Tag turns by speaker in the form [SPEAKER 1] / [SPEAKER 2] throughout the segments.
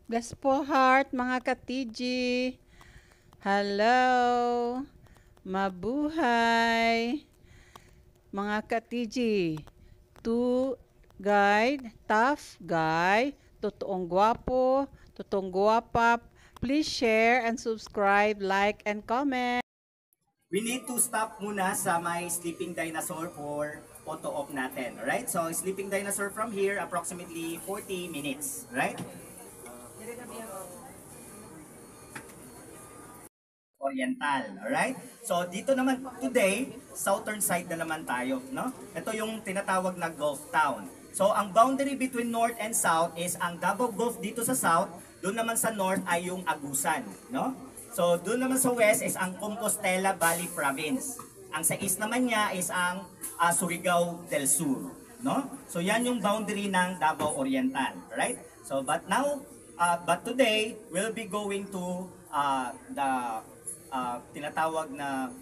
[SPEAKER 1] Bless po heart, mga ka-TG. Hello. Mabuhay. Mga ka-TG. To guide, tough guy, totoong gwapo, totoong gwapa. Please share and subscribe, like, and comment.
[SPEAKER 2] We need to stop muna sa may sleeping dinosaur for photo op natin. Alright? So, sleeping dinosaur from here, approximately 40 minutes. Right? Oriental. Alright? So, dito naman today, southern side na naman tayo. No? Ito yung tinatawag na Gulf Town. So, ang boundary between north and south is ang Davao Gulf dito sa south, doon naman sa north ay yung Agusan. No? So, doon naman sa west is ang Compostela Valley Province. Ang sa east naman niya is ang Surigao del Sur. No? So, yan yung boundary ng Davao Oriental. Right? So, but today, we'll be going to the tinatawag na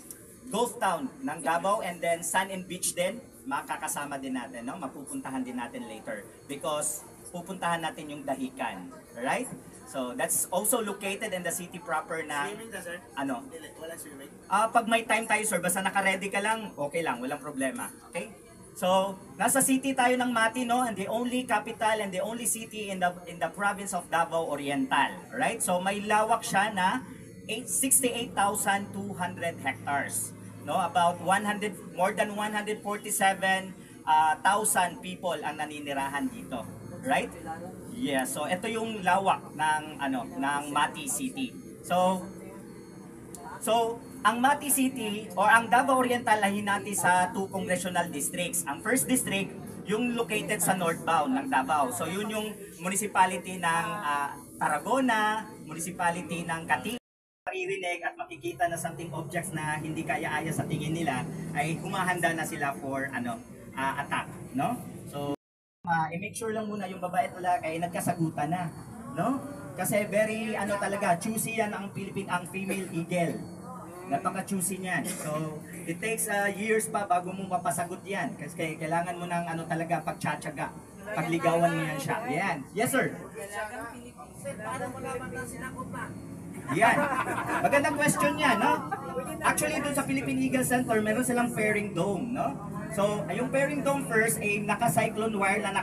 [SPEAKER 2] Gulf Town ng Davao, and then Sun and Beach din, makakasama din natin, no? Mapupuntahan din natin later because pupuntahan natin yung Dahican, right? So that's also located in the city proper na
[SPEAKER 3] Swimming na, sir?
[SPEAKER 2] ano?
[SPEAKER 3] Walang swimming?
[SPEAKER 2] Pag may time tayo, sir, basta naka-ready ka lang, okay lang, walang problema. Okay? So, nasa city tayo ng Mati, no? And the only capital and the only city in the province of Davao Oriental, right? So, may lawak siya na 68,200 hectares, no? About 100, more than 147,000 people ang naninirahan dito, right? Yeah, so ito yung lawak ng Mati City. So, ang Mati City or ang Davao Oriental ay hinati sa 2 congressional districts. Ang first district, yung located sa northbound ng Davao. So, yun yung municipality ng Tarragona, municipality ng Cati. Maririnig at makikita na something objects na hindi kaya-aya sa tingin nila ay humahanda na sila for attack, no? So, i-make sure lang muna yung babae at lalaki ay nagkasagutan na, no? Kasi very talaga choosy yan ang female eagle. Napaka-choosy niyan. So, it takes years pa bago mo mapasagot yan. Kasi kailangan mo ng talaga pagtsatsaga. Pagligawan mo yan siya. Yan. Yes, sir. Yan. Magandang question yan, no? Actually, doon sa Philippine Eagle Center, meron silang pairing dome, no? So, yung pairing dome first ay naka-cyclone wire na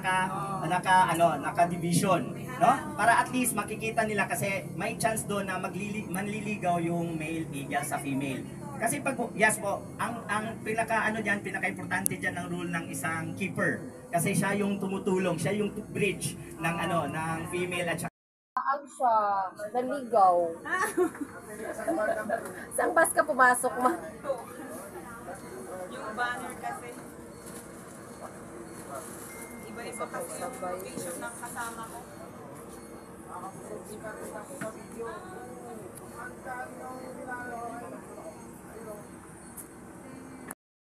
[SPEAKER 2] naka-division, no? Para at least makikita nila kasi may chance doon na manliligaw yung male eagle sa female. Kasi pag yes po, ang pinaka-importante diyan ng rule ng isang keeper. Kasi siya yung tumutulong, siya yung bridge ng ng female at
[SPEAKER 4] Siya, naligaw. Saan bus ka pumasok, ma?
[SPEAKER 5] Yung banner kasi. Iba-iba kasi yung location ng kasama ko.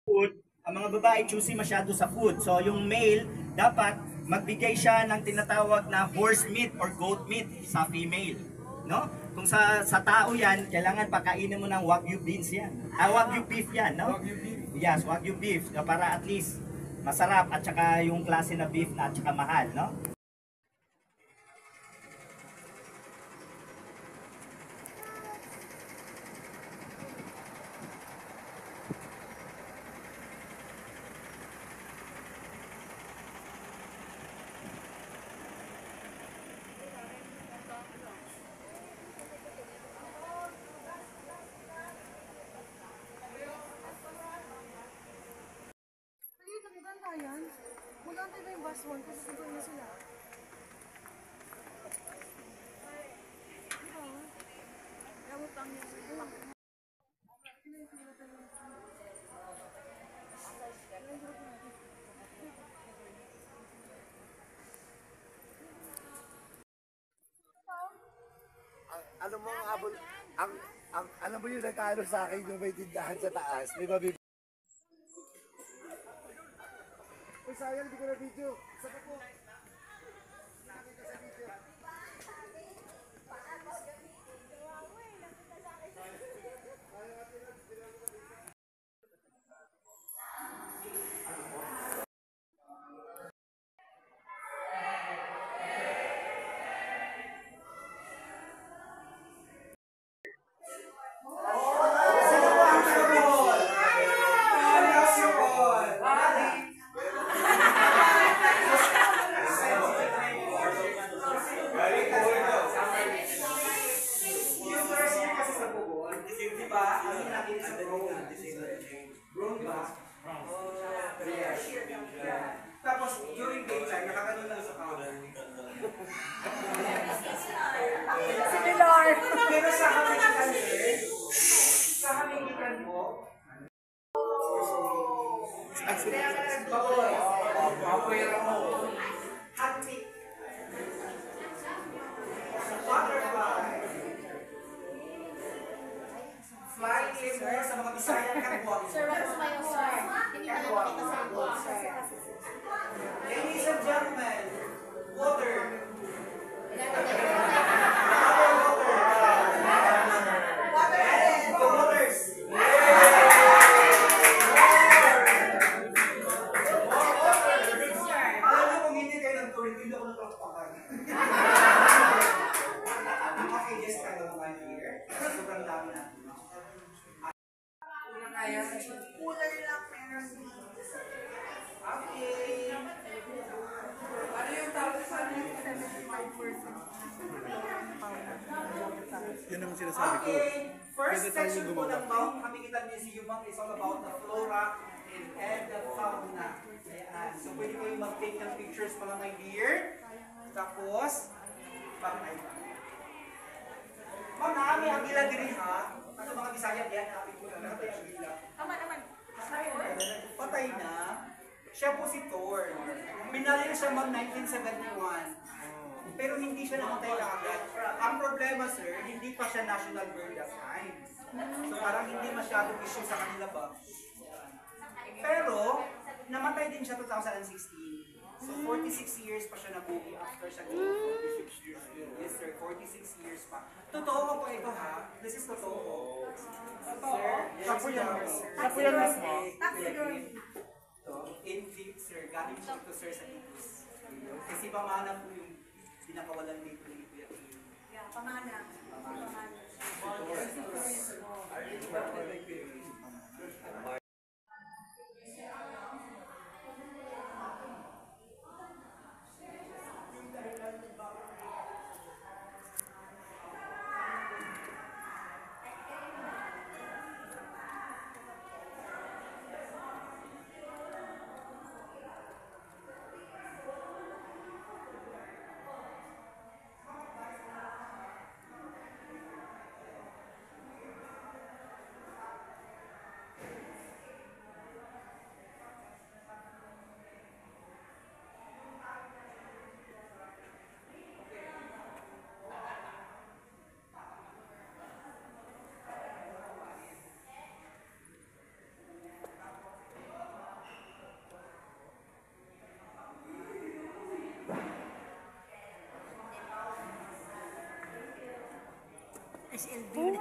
[SPEAKER 2] Food, ang mga babae choosy masyado sa food. So yung male, dapat magbigay siya ng tinatawag na horse meat or goat meat sa female, no? Kung sa tao yan, kailangan pakainin mo ng wagyu beans yan. Wagyu beef yan, no? Yes, wagyu beef, para at least masarap at saka yung klase na beef na at saka mahal, no?
[SPEAKER 4] Maganda yan. Maganda ba yung bus one kasi siguro na sila. Diba? Ewan pang yung
[SPEAKER 3] Ano mo ang habol, alam mo yung nagkaano sa akin yung may tindahan sa taas, may mabibili. Uy, sayang, hindi ko na video. Saka po.
[SPEAKER 4] Similar.
[SPEAKER 6] Pero sa Hamilton, sa Hamilton po, baboy mo. Hati. Butterfly. Fly liver sa mga Bisaya catwalk.
[SPEAKER 5] Sir, what's my sir? Hindi na lang kita sa goal, sir.
[SPEAKER 6] Ladies and gentlemen, water. Go waters. Alam niyo kung hindi kayo nagtuloy, hindi ako natulakpakan. Okay, just kind of one here. Sobrang dami natin.
[SPEAKER 4] Cooler lang meron.
[SPEAKER 6] Okay. Ano yung tawag sa akin?
[SPEAKER 4] 75%.
[SPEAKER 3] Yan naman sinasabi ko.
[SPEAKER 6] Okay, first
[SPEAKER 3] Pwede tayo
[SPEAKER 6] section po
[SPEAKER 3] gumawa.
[SPEAKER 6] ng Mount Hamilton Museum is all about the flora and the fauna. Ayan. So pwede kayong mag-take ng pictures mga my dear. Tapos, bakit? Mga may agila din ha. Ano mga Bisaya diyan? Kapit ko na. Nakatay agila. Patay na. Siya po si Thor. Binalil siya mag 1971. Pero hindi siya namatay agad. Ang problema sir, hindi pa siya national bird that time. So parang hindi masyadong issue sa kanila ba. Pero, namatay din siya 2016. So 46 years pa siya nabuhi after siya gawin 46 years. Yes sir, 46 years pa. Totoo po ito ha. This is totoo. Totoo. Siya po yan sir. Siya po yan mismo. Ito, in deep sir. Galing siya ito sir sa ibus. Kasi pamana po yung pinakawalan dito ni Kuya Kim.
[SPEAKER 4] Yeah, pamana.
[SPEAKER 1] Oh,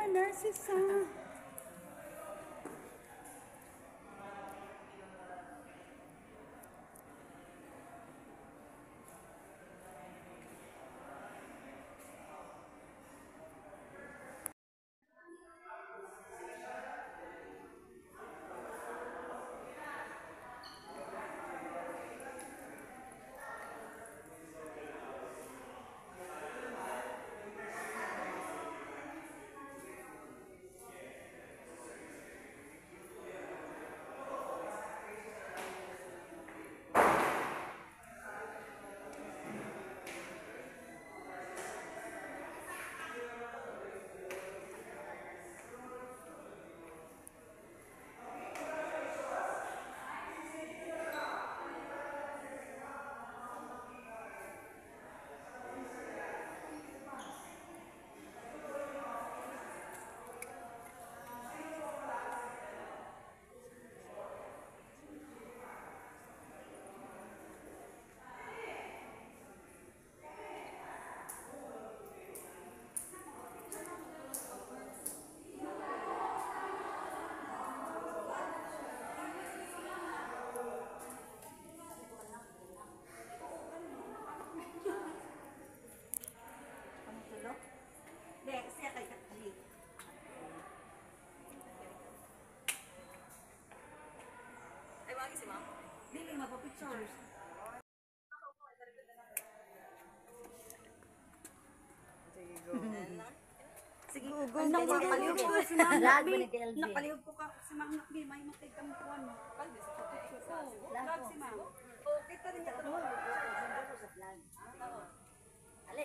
[SPEAKER 1] nurses ah.
[SPEAKER 4] Pictures.
[SPEAKER 5] Sige,
[SPEAKER 4] Nakaliw ko si Ma'am Nakbi. Nakaliw ko ka si Ma'am Nakbi. May matay kami po ano. Vlog si Ma'am. Okay, ta rin niya.
[SPEAKER 5] Ali.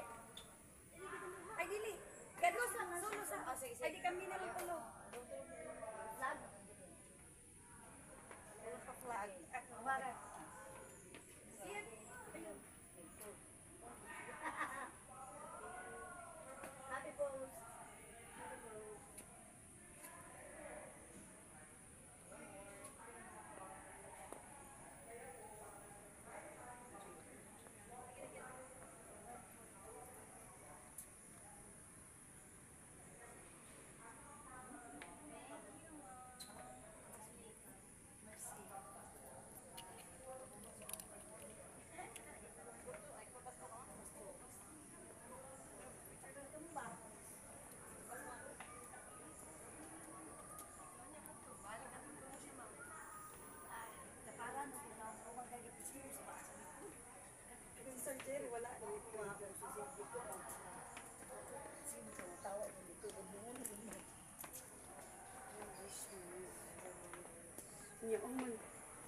[SPEAKER 4] Niya, man.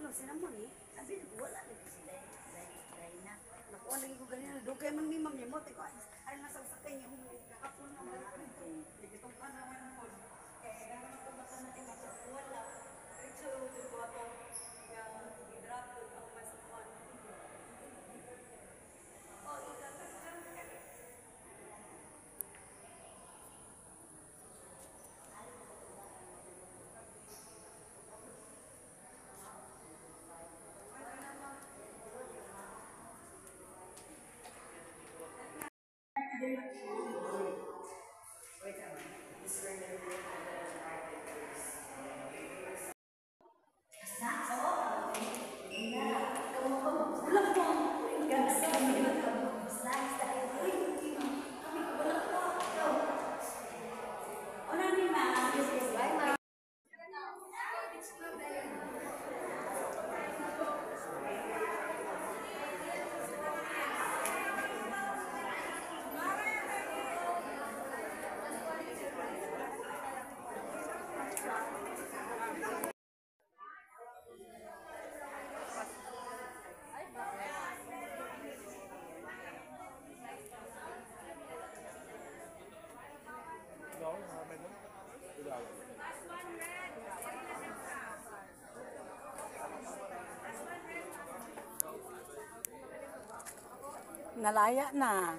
[SPEAKER 4] No, sinamon eh. Sabi, wala na sila. Nakuha lagi ko ganyan. Doon kayo man mimam niya mo. Teko, ay nasa sakay niya. Kakapun na mga ito. Itong ka naman mo. Eh, naman ito baka natin wala. Ito, ito ko ito. Hidrato, ang masukuan. Oh, nalaya na.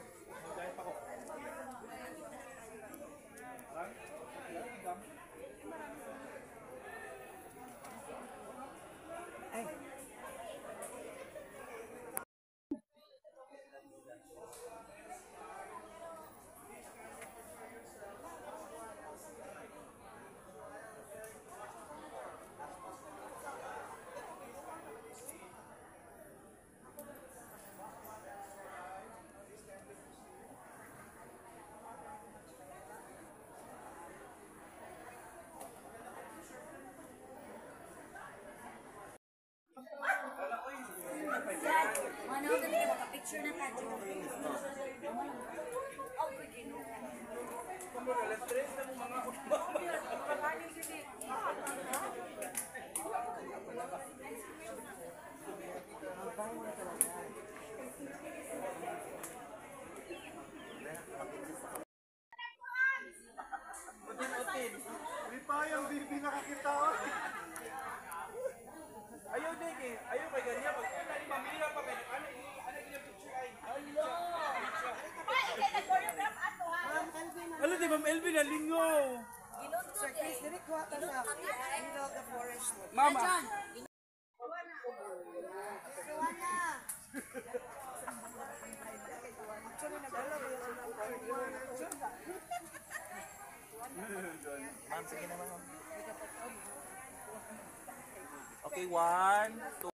[SPEAKER 7] Ano, dali ka picture na tayo.
[SPEAKER 3] Hindi pa yung bibi nakakita ko.
[SPEAKER 6] Ayaw din eh. Ayaw kay ganyan. Pag mamira pa kayo. Ano yung picture ay? Ano di Ma'am Elvin na lingo?
[SPEAKER 5] Sir Chris, dili ko ata sa middle of the forest.
[SPEAKER 6] Mama.
[SPEAKER 8] Ma'am, sige na ma'am. Okay, 1, 2.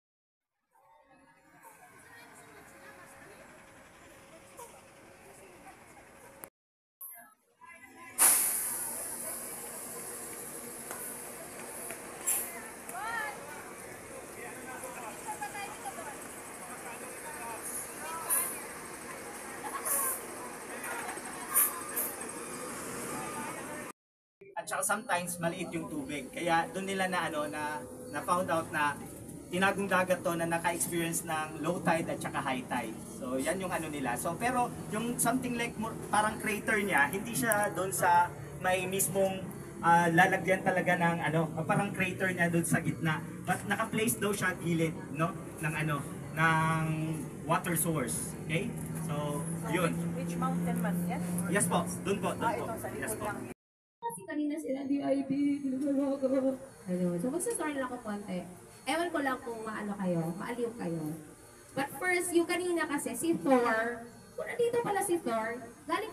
[SPEAKER 2] At saka sometimes maliit yung tubig. Kaya doon nila na found out na tinagong dagat to na naka-experience ng low tide at saka high tide. So yan yung nila. So pero yung something like parang crater niya, hindi siya doon sa may mismong lalagyan talaga ng parang crater niya doon sa gitna. But naka-place daw siya gilid, no, ng water source. Okay? So yun.
[SPEAKER 5] Which mountain man yan?
[SPEAKER 2] Yes po, doon po.
[SPEAKER 5] Ito sa
[SPEAKER 2] Yes
[SPEAKER 5] likod
[SPEAKER 2] po.
[SPEAKER 5] lang.
[SPEAKER 9] Kasi kanina sila DIB, ginagalaga. Ayun. So magsa-story lang ako konti. Ewan ko lang kung maaliw kayo. But first, yung kanina kasi, si Thor, kung nandito pala si Thor, galing